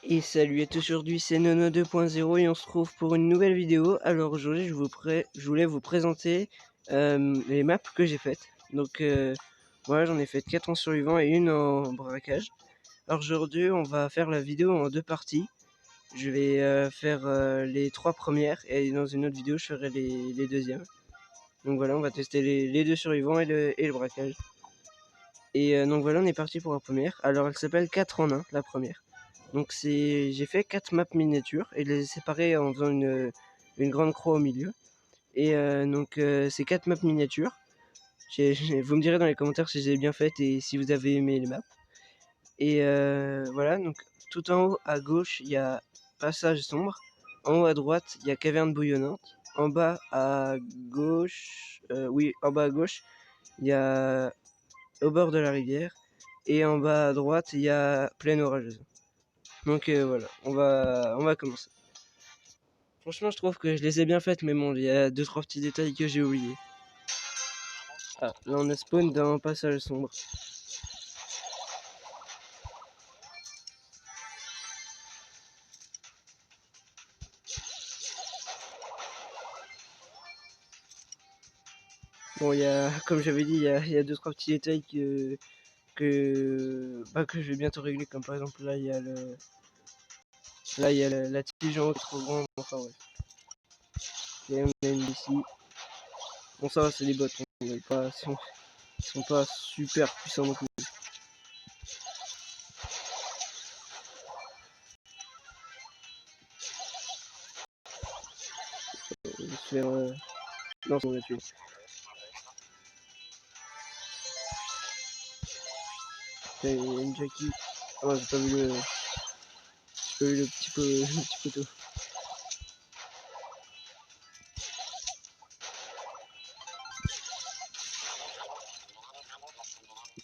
Et salut à tous, aujourd'hui c'est Nono 2.0 et on se trouve pour une nouvelle vidéo. Alors aujourd'hui je voulais vous présenter les maps que j'ai faites. Donc voilà, j'en ai fait 4 en survivant et une en braquage. Alors aujourd'hui on va faire la vidéo en 2 parties. Je vais faire les 3 premières et dans une autre vidéo je ferai les deuxièmes. Donc voilà, on va tester les 2 survivants et le braquage. Et donc voilà, on est parti pour la première. Alors elle s'appelle 4 en 1, la première. Donc j'ai fait 4 maps miniatures et les ai séparées en faisant une grande croix au milieu. Et c'est 4 maps miniatures. Vous me direz dans les commentaires si j'ai bien fait et si vous avez aimé les maps. Et voilà, donc tout en haut à gauche, il y a passage sombre. En haut à droite, il y a caverne bouillonnante. En bas à gauche, en bas à gauche, il y a au bord de la rivière. Et en bas à droite, il y a plaine orageuse. Donc voilà, on va commencer. Franchement, je trouve que je les ai bien faites, mais bon, il y a 2-3 petits détails que j'ai oubliés. Ah, là on a spawn dans un passage sombre. Bon, comme j'avais dit, il y a 2-3 petits détails que je vais bientôt régler, comme par exemple là, il y a la tige en haut qui est trop grande, enfin bref. Et on a une ici. Bon, ça va, c'est des bots, ils sont pas super puissants non plus. Je vais faire... Non, on va tuer. Il y a une Jackie. Ah, j'ai pas vu le petit poteau.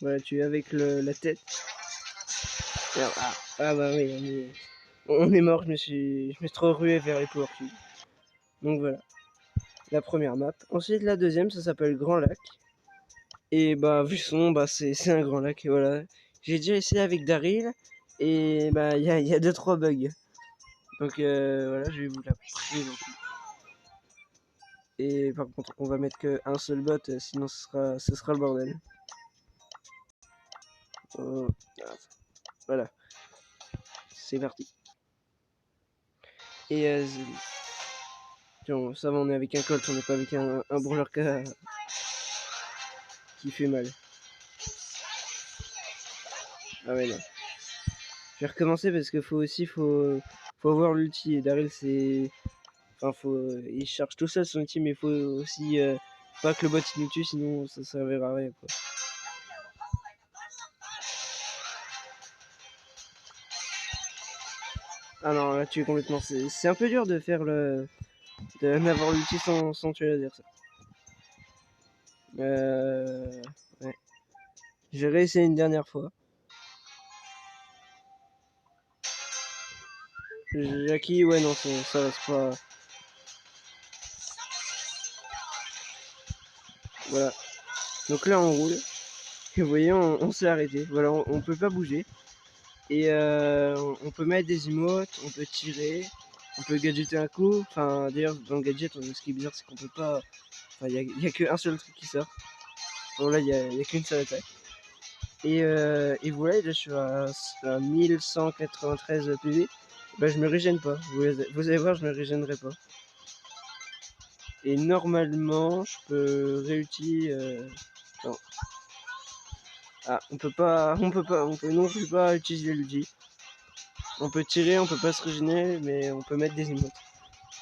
Voilà, tu es avec la tête. Ah bah oui, on est mort, je me suis trop rué vers les power cubes. Donc voilà, la première map. Ensuite la deuxième, ça s'appelle Grand Lac. Et bah vu son nom, bah c'est un grand lac, et voilà. J'ai déjà essayé avec Daryl, et bah il y a 2-3 bugs. Donc voilà, je vais vous la présenter. Et par contre, on va mettre qu'un seul bot, sinon ce sera le bordel. Oh, voilà, c'est parti. Et tiens, ça va, on est avec un Colt, on n'est pas avec un brûleur qui fait mal. Ah ouais, non. Je vais recommencer parce que faut avoir l'ulti. Et Daryl, c'est... Enfin, il charge tout seul son ulti, mais il faut aussi pas que le bot il nous tue, sinon ça servira à rien, quoi. Ah non, là tu es complètement... C'est un peu dur de faire d'avoir l'ulti sans tuer l'adversaire. Ouais. Je vais réessayer une dernière fois. Jackie, ouais, non, ça reste pas... Voilà. Donc là, on roule. Et vous voyez, on s'est arrêté. Voilà, on peut pas bouger. Et on peut mettre des emotes, on peut tirer, on peut gadgeter un coup. Enfin, d'ailleurs, dans le gadget, ce qui est bizarre, c'est qu'on peut pas... Enfin, il y a qu'un seul truc qui sort. Bon, là, il y a qu'une seule attaque. Et voilà, là, je suis à 1193 PV. Bah, je me régène pas. Vous allez voir, je me régénerai pas. Et normalement, je peux réutiliser... Non. Ah, on peut non plus pas utiliser l'ulti. On peut tirer, on peut pas se régénérer, mais on peut mettre des emotes.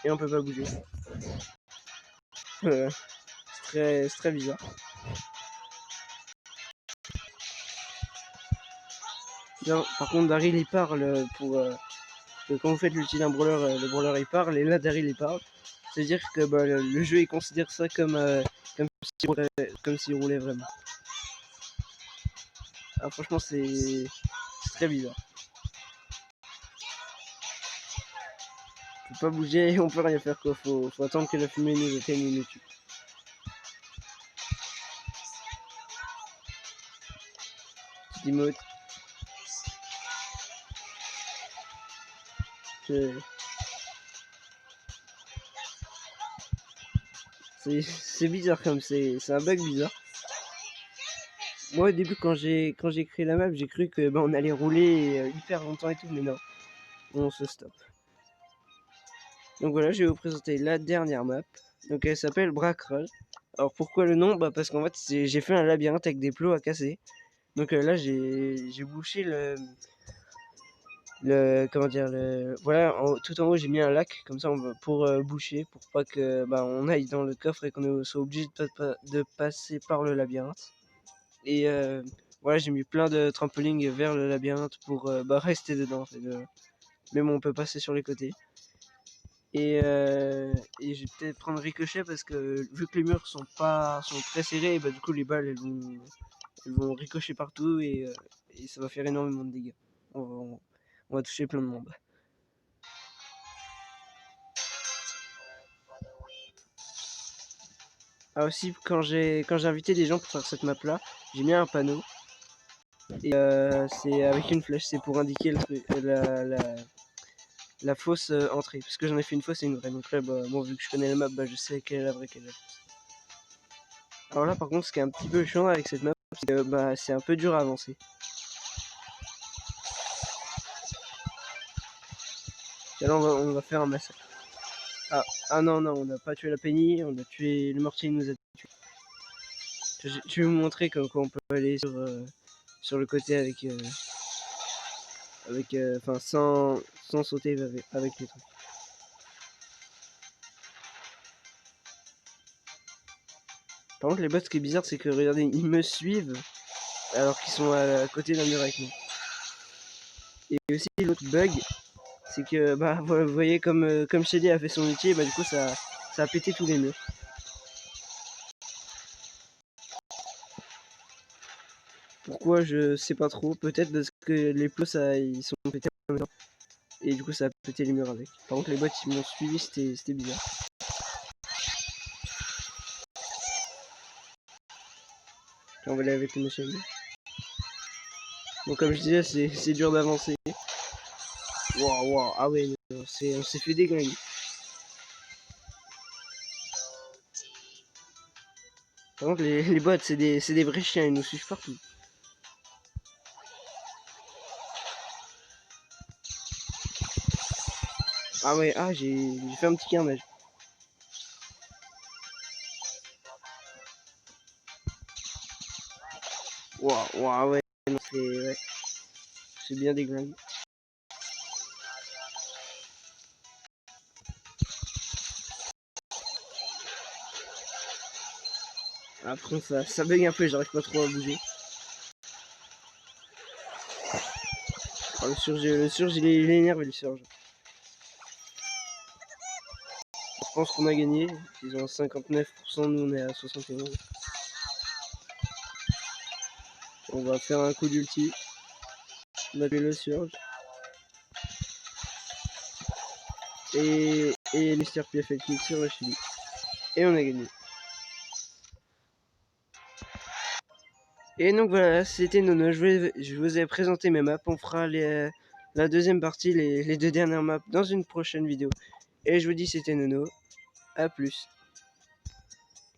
Et on peut pas bouger. C'est très bizarre. Bien, par contre, Daryl il parle quand vous faites l'ulti d'un brawler, le brawler il parle, et là Daryl il parle. C'est-à-dire que bah, le jeu il considère ça comme s'il roulait vraiment. Ah, franchement, c'est très bizarre. On peut pas bouger, on peut rien faire, quoi. Faut attendre que la fumée nous atteigne et nous tue. Petite emote. C'est bizarre comme c'est un bug bizarre. Moi au début quand j'ai créé la map, j'ai cru que on allait rouler hyper longtemps et tout, mais non, on se stoppe. Donc voilà, je vais vous présenter la dernière map. Donc elle s'appelle Brackrage. Alors pourquoi le nom? Bah parce qu'en fait j'ai fait un labyrinthe avec des plots à casser. Donc là j'ai bouché comment dire, voilà, tout en haut j'ai mis un lac comme ça pour boucher, pour pas que on aille dans le coffre et qu'on soit obligé de passer par le labyrinthe. Et voilà, j'ai mis plein de trampolines vers le labyrinthe pour rester dedans en fait. Mais bon, on peut passer sur les côtés. Et je vais peut-être prendre ricochet parce que vu que les murs sont très serrés, du coup les balles elles vont ricocher partout et ça va faire énormément de dégâts. On va toucher plein de monde. Ah aussi, quand j'ai invité des gens pour faire cette map là, j'ai mis un panneau et c'est avec une flèche, c'est pour indiquer la fausse entrée, parce que j'en ai fait une fausse et une vraie. Donc là, bon, vu que je connais la map, je sais quelle est la vraie, quelle est la fausse. Alors là, par contre, ce qui est un petit peu chiant avec cette map, c'est que c'est un peu dur à avancer. Et là, on va faire un massacre. Ah non, on n'a pas tué la Penny, on a tué le mortier, il nous a tué. Je vais vous montrer comment on peut aller sur le côté sans sauter avec les trucs. Par contre, les bots, ce qui est bizarre, c'est que regardez, ils me suivent alors qu'ils sont à côté d'un mur avec nous. Et aussi, l'autre bug, c'est que, vous voyez, comme Shady a fait son métier, du coup, ça a pété tous les murs. Pourquoi, je sais pas trop. Peut-être parce que les plots, ils sont pétés en même temps. Et du coup, ça a pété les murs avec. Par contre, les bots, ils m'ont suivi, c'était bizarre. Là, on va aller avec le monsieur. Bon, comme je disais, c'est dur d'avancer. Waouh, ah ouais, on s'est fait déglinguer. Par contre, les bots, c'est des vrais chiens, ils nous suivent partout. Ah ouais, j'ai fait un petit carnage. Waouh, ouais, c'est bien déglingué. Après ça bug un peu, j'arrive pas trop à bouger. Oh, le surge il est énervé le surge. Je pense qu'on a gagné. Ils ont 59%, nous on est à 71%. On va faire un coup d'ulti. On a fait le surge. Et Mr. P a fait le kill sur le Chili. Et on a gagné. Et donc voilà, c'était Nono. Je vous ai présenté mes maps. On fera la deuxième partie, les deux dernières maps dans une prochaine vidéo. Et je vous dis c'était Nono. A plus.